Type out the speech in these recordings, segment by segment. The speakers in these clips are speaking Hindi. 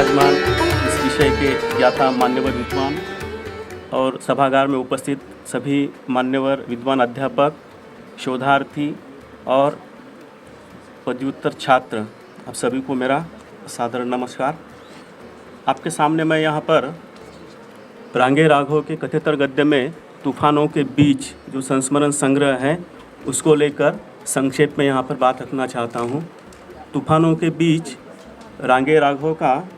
विराजमान इस विषय के ज्ञाता मान्यवर विद्वान और सभागार में उपस्थित सभी मान्यवर विद्वान अध्यापक, शोधार्थी और पदव्युत्तर छात्र, आप सभी को मेरा सादर नमस्कार। आपके सामने मैं यहाँ पर रांगे राघव के कथेतर गद्य में तूफानों के बीच जो संस्मरण संग्रह है उसको लेकर संक्षेप में यहाँ पर बात रखना चाहता हूँ। तूफानों के बीच रांगे राघव का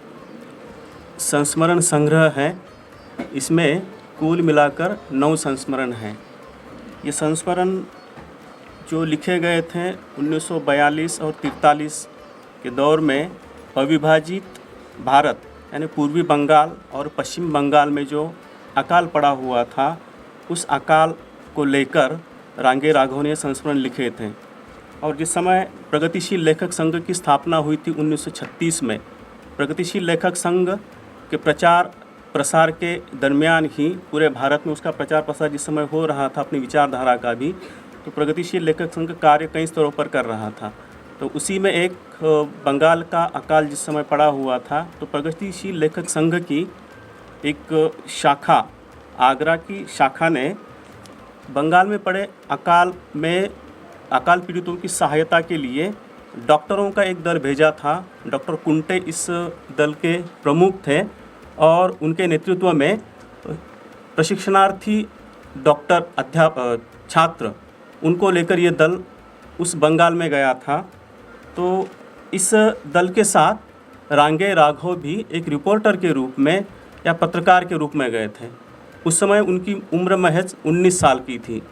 संस्मरण संग्रह है। इसमें कुल मिलाकर 9 संस्मरण हैं। ये संस्मरण जो लिखे गए थे 1942 और 43 के दौर में अविभाजित भारत यानी पूर्वी बंगाल और पश्चिम बंगाल में जो अकाल पड़ा हुआ था, उस अकाल को लेकर रांगे राघव ने संस्मरण लिखे थे। और जिस समय प्रगतिशील लेखक संघ की स्थापना हुई थी 1936 में, प्रगतिशील लेखक संघ के प्रचार प्रसार के दरमियान ही पूरे भारत में उसका प्रचार प्रसार जिस समय हो रहा था अपनी विचारधारा का भी, तो प्रगतिशील लेखक संघ कार्य कई स्तरों पर कर रहा था। तो उसी में एक बंगाल का अकाल जिस समय पड़ा हुआ था, तो प्रगतिशील लेखक संघ की एक शाखा, आगरा की शाखा ने बंगाल में पड़े अकाल पीड़ितों की सहायता के लिए डॉक्टरों का एक दल भेजा था। डॉक्टर कुंटे इस दल के प्रमुख थे और उनके नेतृत्व में प्रशिक्षणार्थी डॉक्टर छात्र उनको लेकर ये दल उस बंगाल में गया था। तो इस दल के साथ रांगे राघव भी एक रिपोर्टर के रूप में या पत्रकार के रूप में गए थे। उस समय उनकी उम्र महज 19 साल की थी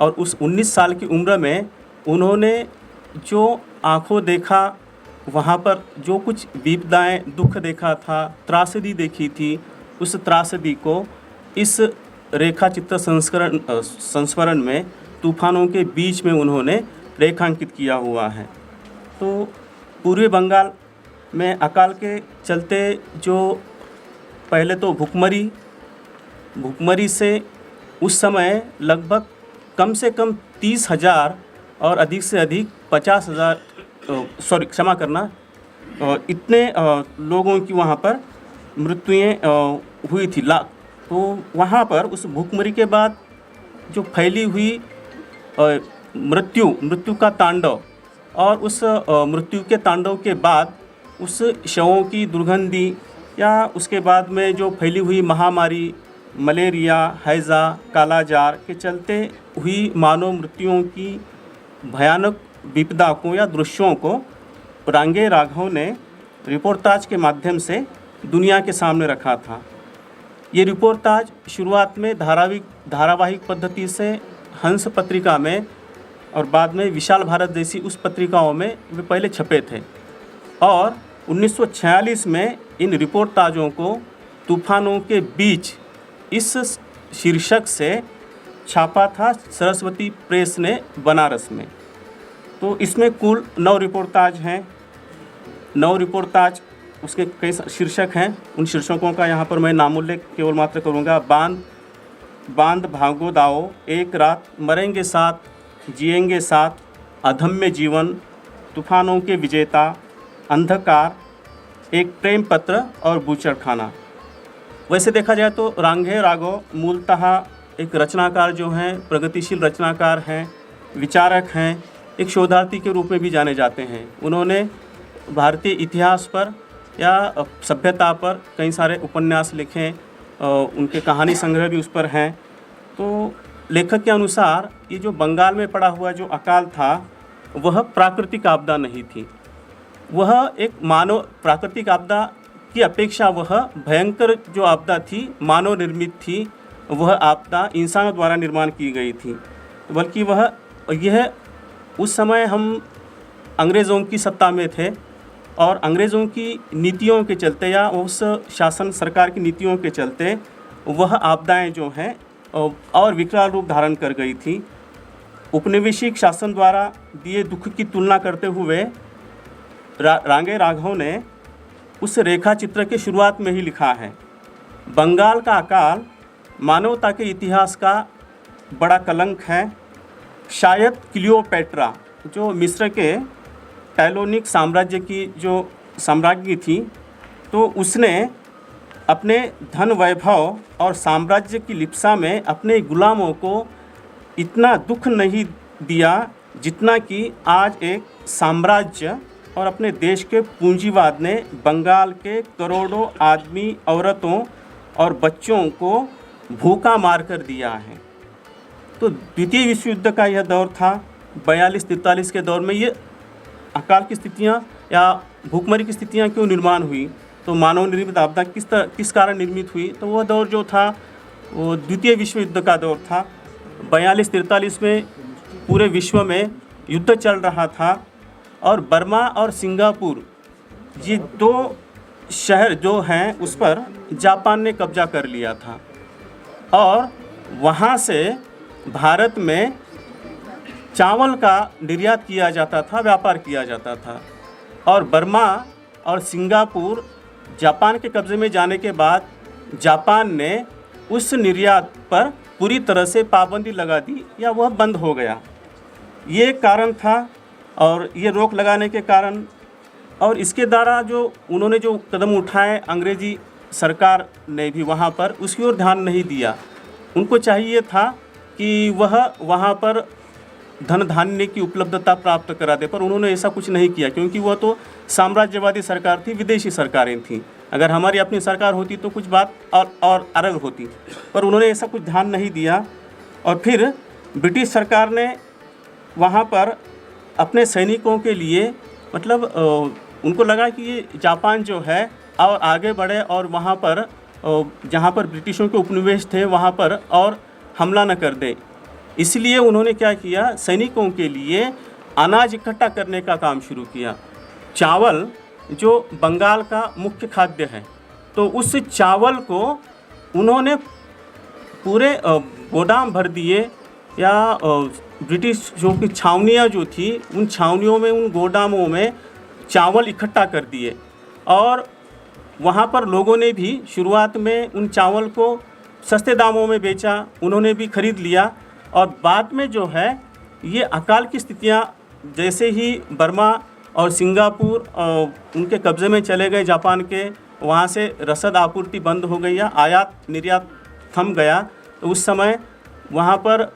और उस 19 साल की उम्र में उन्होंने जो आंखों देखा, वहाँ पर जो कुछ विपदाएं दुख देखा था, त्रासदी देखी थी, उस त्रासदी को इस रेखा चित्र संस्मरण में तूफानों के बीच में उन्होंने रेखांकित किया हुआ है। तो पूर्वी बंगाल में अकाल के चलते जो पहले तो भुखमरी से उस समय लगभग कम से कम 30,000 और अधिक से अधिक 50,000 इतने लोगों की वहाँ पर मृत्युएं हुई थी। तो वहाँ पर उस भुखमरी के बाद जो फैली हुई मृत्यु का तांडव और उस मृत्यु के तांडव के बाद उस शवों की दुर्गंधी या उसके बाद में जो फैली हुई महामारी मलेरिया, हैज़ा, कालाजार के चलते हुई मानव मृत्युओं की भयानक विपदा को या दृश्यों को रांगे राघव ने रिपोर्टाज के माध्यम से दुनिया के सामने रखा था। ये रिपोर्टाज शुरुआत में धारावाहिक पद्धति से हंस पत्रिका में और बाद में विशाल भारत जैसी उस पत्रिकाओं में वे पहले छपे थे और 1946 में इन रिपोर्टाजों को तूफानों के बीच इस शीर्षक से छापा था सरस्वती प्रेस ने बनारस में। तो इसमें कुल 9 रिपोर्टाज हैं। 9 रिपोर्टाज, उसके कई शीर्षक हैं। उन शीर्षकों का यहाँ पर मैं नामोल्लेख केवल मात्र करूँगा। बांध भागो दाओ, एक रात, मरेंगे साथ, जिएंगे साथ, अधम्य जीवन, तूफानों के विजेता, अंधकार, एक प्रेम पत्र और बूचड़खाना। वैसे देखा जाए तो रांगे राघव मूलतः एक रचनाकार जो हैं, प्रगतिशील रचनाकार हैं, विचारक हैं, एक शोधार्थी के रूप में भी जाने जाते हैं। उन्होंने भारतीय इतिहास पर या सभ्यता पर कई सारे उपन्यास लिखे, उनके कहानी संग्रह भी उस पर हैं। तो लेखक के अनुसार ये जो बंगाल में पड़ा हुआ जो अकाल था वह प्राकृतिक आपदा नहीं थी, वह एक मानव प्राकृतिक आपदा की अपेक्षा वह भयंकर जो आपदा थी मानव निर्मित थी। वह आपदा इंसानों द्वारा निर्माण की गई थी, बल्कि यह उस समय हम अंग्रेज़ों की सत्ता में थे और अंग्रेज़ों की नीतियों के चलते या उस शासन सरकार की नीतियों के चलते वह आपदाएं जो हैं और विकराल रूप धारण कर गई थी। उपनिवेशिक शासन द्वारा दिए दुख की तुलना करते हुए रांगे राघव ने उस रेखा चित्र के शुरुआत में ही लिखा है, बंगाल का अकाल मानवता के इतिहास का बड़ा कलंक है। शायद क्लियोपेट्रा जो मिस्र के टैलोनिक साम्राज्य की जो साम्राज्ञी थी, तो उसने अपने धन वैभव और साम्राज्य की लिप्सा में अपने गुलामों को इतना दुख नहीं दिया जितना कि आज एक साम्राज्य और अपने देश के पूंजीवाद ने बंगाल के करोड़ों आदमी, औरतों और बच्चों को भूखा मार कर दिया है। तो द्वितीय विश्व युद्ध का यह दौर था। 42-43 के दौर में ये अकाल की स्थितियाँ या भूखमरी की स्थितियाँ क्यों निर्माण हुई, तो मानव निर्मित आपदा किस कारण निर्मित हुई, तो वह दौर जो था वो द्वितीय विश्व युद्ध का दौर था। 42-43 में पूरे विश्व में युद्ध चल रहा था और बर्मा और सिंगापुर ये दो शहर जो हैं उस पर जापान ने कब्जा कर लिया था और वहाँ से भारत में चावल का निर्यात किया जाता था, व्यापार किया जाता था। और बर्मा और सिंगापुर जापान के कब्ज़े में जाने के बाद जापान ने उस निर्यात पर पूरी तरह से पाबंदी लगा दी या वह बंद हो गया। ये कारण था और ये रोक लगाने के कारण और इसके द्वारा जो उन्होंने जो कदम उठाए अंग्रेज़ी सरकार ने भी वहाँ पर उसकी ओर ध्यान नहीं दिया। उनको चाहिए था कि वह वहाँ पर धन धान्य की उपलब्धता प्राप्त करा दे, पर उन्होंने ऐसा कुछ नहीं किया क्योंकि वह तो साम्राज्यवादी सरकार थी, विदेशी सरकारें थीं। अगर हमारी अपनी सरकार होती तो कुछ बात और अलग होती, पर उन्होंने ऐसा कुछ ध्यान नहीं दिया। और फिर ब्रिटिश सरकार ने वहाँ पर अपने सैनिकों के लिए मतलब उनको लगा कि ये जापान जो है और आगे बढ़े और वहाँ पर जहाँ पर ब्रिटिशों के उपनिवेश थे वहाँ पर और हमला न कर दे। इसलिए उन्होंने क्या किया, सैनिकों के लिए अनाज इकट्ठा करने का काम शुरू किया। चावल जो बंगाल का मुख्य खाद्य है, तो उस चावल को उन्होंने पूरे गोदाम भर दिए या ब्रिटिश जो की छावनियाँ जो थी उन छावनियों में, उन गोदामों में चावल इकट्ठा कर दिए और वहाँ पर लोगों ने भी शुरुआत में उन चावल को सस्ते दामों में बेचा, उन्होंने भी खरीद लिया। और बाद में जो है ये अकाल की स्थितियाँ जैसे ही बर्मा और सिंगापुर उनके कब्ज़े में चले गए जापान के, वहाँ से रसद आपूर्ति बंद हो गई या आयात निर्यात थम गया, तो उस समय वहाँ पर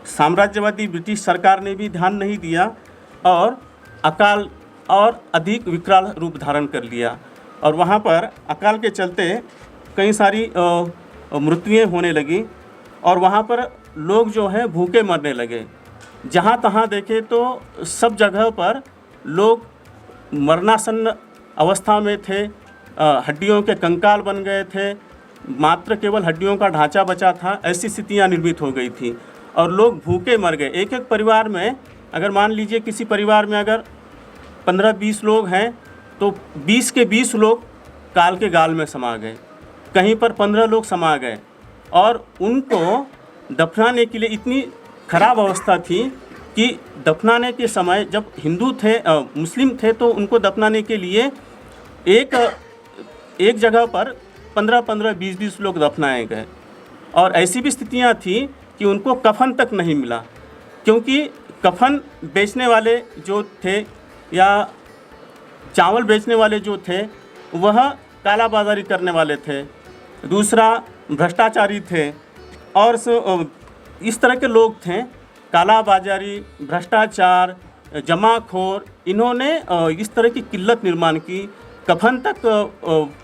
साम्राज्यवादी ब्रिटिश सरकार ने भी ध्यान नहीं दिया और अकाल और अधिक विकराल रूप धारण कर लिया। और वहाँ पर अकाल के चलते कई सारी मृत्युएं होने लगी और वहाँ पर लोग जो हैं भूखे मरने लगे। जहाँ तहाँ देखे तो सब जगह पर लोग मरणासन्न अवस्था में थे, हड्डियों के कंकाल बन गए थे, मात्र केवल हड्डियों का ढांचा बचा था। ऐसी स्थितियाँ निर्मित हो गई थी और लोग भूखे मर गए। एक एक परिवार में अगर मान लीजिए किसी परिवार में अगर 15-20 लोग हैं तो 20 के 20 लोग काल के गाल में समा गए, कहीं पर 15 लोग समा गए और उनको दफनाने के लिए इतनी खराब अवस्था थी कि दफनाने के समय जब हिंदू थे मुस्लिम थे तो उनको दफनाने के लिए एक जगह पर 15-15, 20-20 लोग दफनाए गए। और ऐसी भी स्थितियां थी कि उनको कफन तक नहीं मिला, क्योंकि कफन बेचने वाले जो थे या चावल बेचने वाले जो थे वह काला बाजारी करने वाले थे, दूसरा भ्रष्टाचारी थे और इस तरह के लोग थे, काला बाजारी, भ्रष्टाचार, जमाखोर। इन्होंने इस तरह की किल्लत निर्माण की, कफन तक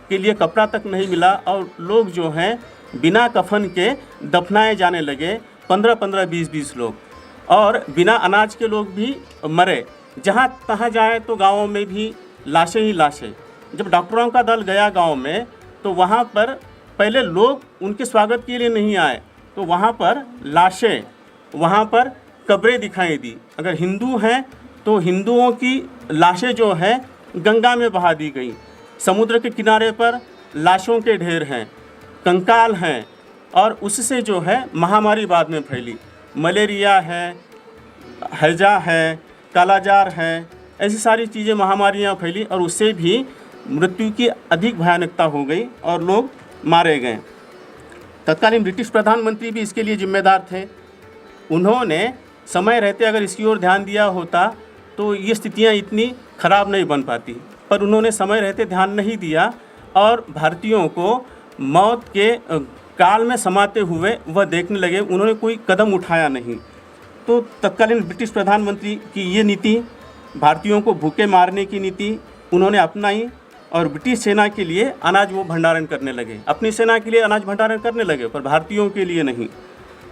के लिए कपड़ा तक नहीं मिला और लोग जो हैं बिना कफन के दफनाए जाने लगे, 15-15, 20-20 लोग। और बिना अनाज के लोग भी मरे, जहाँ तहाँ जाए तो गाँवों में भी लाशें ही लाशें। जब डॉक्टरों का दल गया गांव में तो वहाँ पर पहले लोग उनके स्वागत के लिए नहीं आए, तो वहाँ पर लाशें, वहाँ पर कब्रें दिखाई दी। अगर हिंदू हैं तो हिंदुओं की लाशें जो हैं गंगा में बहा दी गई। समुद्र के किनारे पर लाशों के ढेर हैं, कंकाल हैं और उससे जो है महामारी बाद में फैली। मलेरिया है, हैजा है, कालाजार है, ऐसी सारी चीज़ें महामारियाँ फैली और उससे भी मृत्यु की अधिक भयानकता हो गई और लोग मारे गए। तत्कालीन ब्रिटिश प्रधानमंत्री भी इसके लिए जिम्मेदार थे। उन्होंने समय रहते अगर इसकी ओर ध्यान दिया होता तो ये स्थितियाँ इतनी ख़राब नहीं बन पाती, पर उन्होंने समय रहते ध्यान नहीं दिया और भारतीयों को मौत के काल में समाते हुए वह देखने लगे। उन्होंने कोई कदम उठाया नहीं। तो तत्कालीन ब्रिटिश प्रधानमंत्री की ये नीति, भारतीयों को भूखे मारने की नीति उन्होंने अपनाई और ब्रिटिश सेना के लिए अनाज वो भंडारण करने लगे। अपनी सेना के लिए अनाज भंडारण करने लगे पर भारतीयों के लिए नहीं।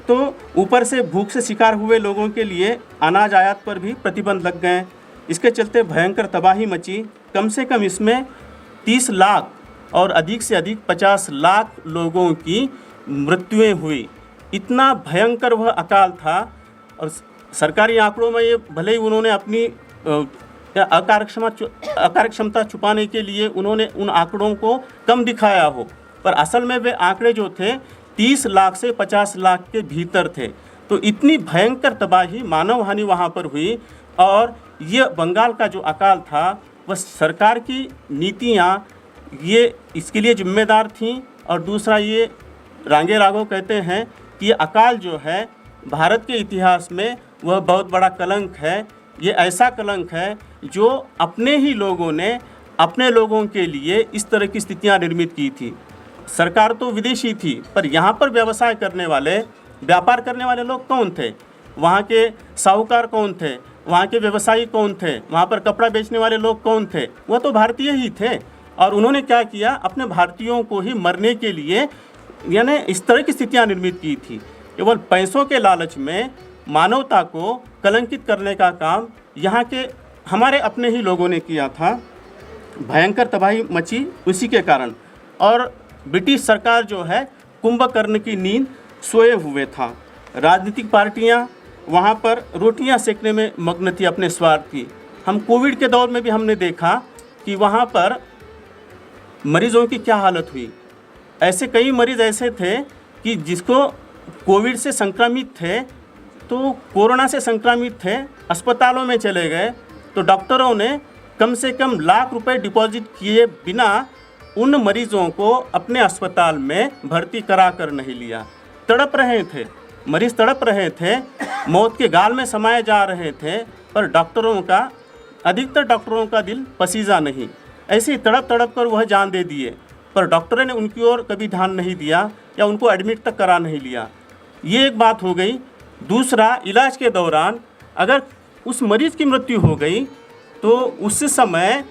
तो ऊपर से भूख से शिकार हुए लोगों के लिए अनाज आयात पर भी प्रतिबंध लग गए। इसके चलते भयंकर तबाही मची। कम से कम इसमें 30 लाख और अधिक से अधिक 50 लाख लोगों की मृत्युएं हुई। इतना भयंकर वह अकाल था। और सरकारी आंकड़ों में ये भले ही उन्होंने अपनी अकार्यक्षमता छुपाने के लिए उन्होंने उन आंकड़ों को कम दिखाया हो, पर असल में वे आंकड़े जो थे 30 लाख से 50 लाख के भीतर थे। तो इतनी भयंकर तबाही, मानव हानि वहाँ पर हुई। और ये बंगाल का जो अकाल था वह सरकार की नीतियाँ ये इसके लिए जिम्मेदार थीं। और दूसरा, ये रांगे राघव कहते हैं कि ये अकाल जो है भारत के इतिहास में वह बहुत बड़ा कलंक है। ये ऐसा कलंक है जो अपने ही लोगों ने अपने लोगों के लिए इस तरह की स्थितियां निर्मित की थी। सरकार तो विदेशी थी, पर यहाँ पर व्यवसाय करने वाले, व्यापार करने वाले लोग कौन थे? वहाँ के साहूकार कौन थे? वहाँ के व्यवसायी कौन थे? वहाँ पर कपड़ा बेचने वाले लोग कौन थे? वह तो भारतीय ही थे। और उन्होंने क्या किया? अपने भारतीयों को ही मरने के लिए यानी इस तरह की स्थितियाँ निर्मित की थी। केवल पैसों के लालच में मानवता को कलंकित करने का काम यहाँ के हमारे अपने ही लोगों ने किया था। भयंकर तबाही मची उसी के कारण। और ब्रिटिश सरकार जो है कुंभकर्ण की नींद सोए हुए था। राजनीतिक पार्टियाँ वहाँ पर रोटियाँ सेकने में मग्न थी अपने स्वार्थ की। हम कोविड के दौर में भी हमने देखा कि वहाँ पर मरीजों की क्या हालत हुई। ऐसे कई मरीज़ ऐसे थे कि जिसको कोविड से संक्रमित थे, तो कोरोना से संक्रमित थे, अस्पतालों में चले गए, तो डॉक्टरों ने कम से कम लाख रुपए डिपॉजिट किए बिना उन मरीजों को अपने अस्पताल में भर्ती करा कर नहीं लिया। तड़प रहे थे, मरीज़ तड़प रहे थे, मौत के गाल में समाये जा रहे थे, पर डॉक्टरों का, अधिकतर डॉक्टरों का दिल पसीजा नहीं। ऐसे ही तड़प तड़प कर वह जान दे दिए, पर डॉक्टरों ने उनकी ओर कभी ध्यान नहीं दिया या उनको एडमिट तक करा नहीं लिया। ये एक बात हो गई। दूसरा, इलाज के दौरान अगर उस मरीज़ की मृत्यु हो गई तो उस समय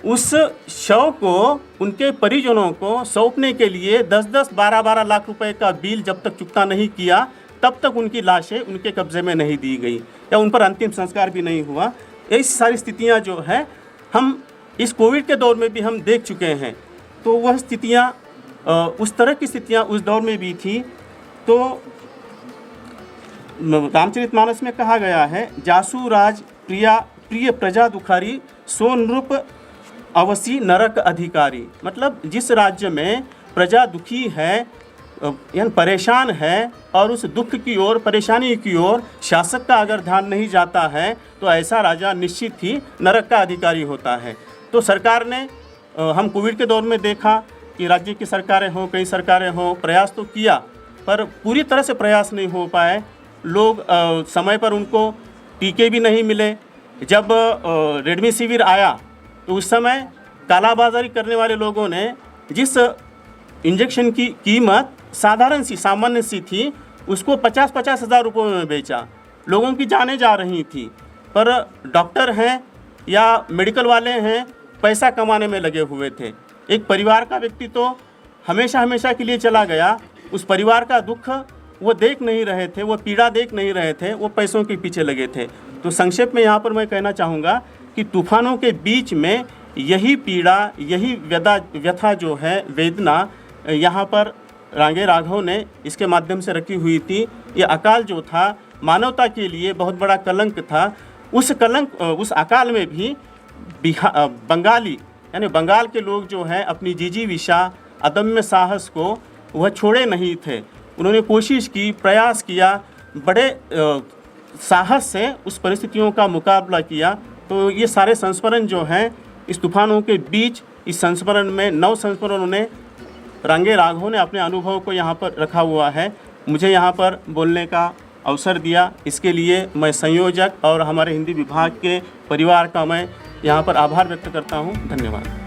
उस शव को उनके परिजनों को सौंपने के लिए 10-10, 12-12 लाख रुपए का बिल जब तक चुकता नहीं किया, तब तक उनकी लाशें उनके कब्ज़े में नहीं दी गई या उन पर अंतिम संस्कार भी नहीं हुआ। ऐसी सारी स्थितियां जो है हम इस कोविड के दौर में भी हम देख चुके हैं। तो वह स्थितियां, उस तरह की स्थितियां उस दौर में भी थी। तो रामचरितमानस में कहा गया है, जासु राज प्रिय प्रजा दुखारी, सो नृप अवसी नरक अधिकारी। मतलब जिस राज्य में प्रजा दुखी है यानी परेशान है और उस दुख की ओर, परेशानी की ओर शासक का अगर ध्यान नहीं जाता है तो ऐसा राजा निश्चित ही नरक का अधिकारी होता है। तो सरकार ने, हम कोविड के दौर में देखा कि राज्य की सरकारें हों, कई सरकारें हों, प्रयास तो किया पर पूरी तरह से प्रयास नहीं हो पाए। लोग समय पर उनको टीके भी नहीं मिले। जब रेमडेसिविर आया तो उस समय कालाबाजारी करने वाले लोगों ने जिस इंजेक्शन की कीमत साधारण सी, सामान्य सी थी, उसको 50-50 हज़ार रुपये में बेचा। लोगों की जानें जा रही थी, पर डॉक्टर हैं या मेडिकल वाले हैं, पैसा कमाने में लगे हुए थे। एक परिवार का व्यक्ति तो हमेशा के लिए चला गया। उस परिवार का दुख वो देख नहीं रहे थे, वो पीड़ा देख नहीं रहे थे, वो पैसों के पीछे लगे थे। तो संक्षेप में यहाँ पर मैं कहना चाहूँगा कि तूफानों के बीच में यही पीड़ा, यही व्यथा जो है, वेदना यहाँ पर रांगे राघव ने इसके माध्यम से रखी हुई थी। ये अकाल जो था मानवता के लिए बहुत बड़ा कलंक था। उस अकाल में भी बंगाली यानी बंगाल के लोग जो हैं अपनी जिजीविषा, अदम्य साहस को वह छोड़े नहीं थे। उन्होंने कोशिश की, प्रयास किया, बड़े साहस से उस परिस्थितियों का मुकाबला किया। तो ये सारे संस्मरण जो हैं इस तूफानों के बीच, इस संस्मरण में 9 संस्मरणों ने रांगे राघव ने अपने अनुभव को यहाँ पर रखा हुआ है। मुझे यहाँ पर बोलने का अवसर दिया, इसके लिए मैं संयोजक और हमारे हिंदी विभाग के परिवार का मैं यहाँ पर आभार व्यक्त करता हूँ। धन्यवाद।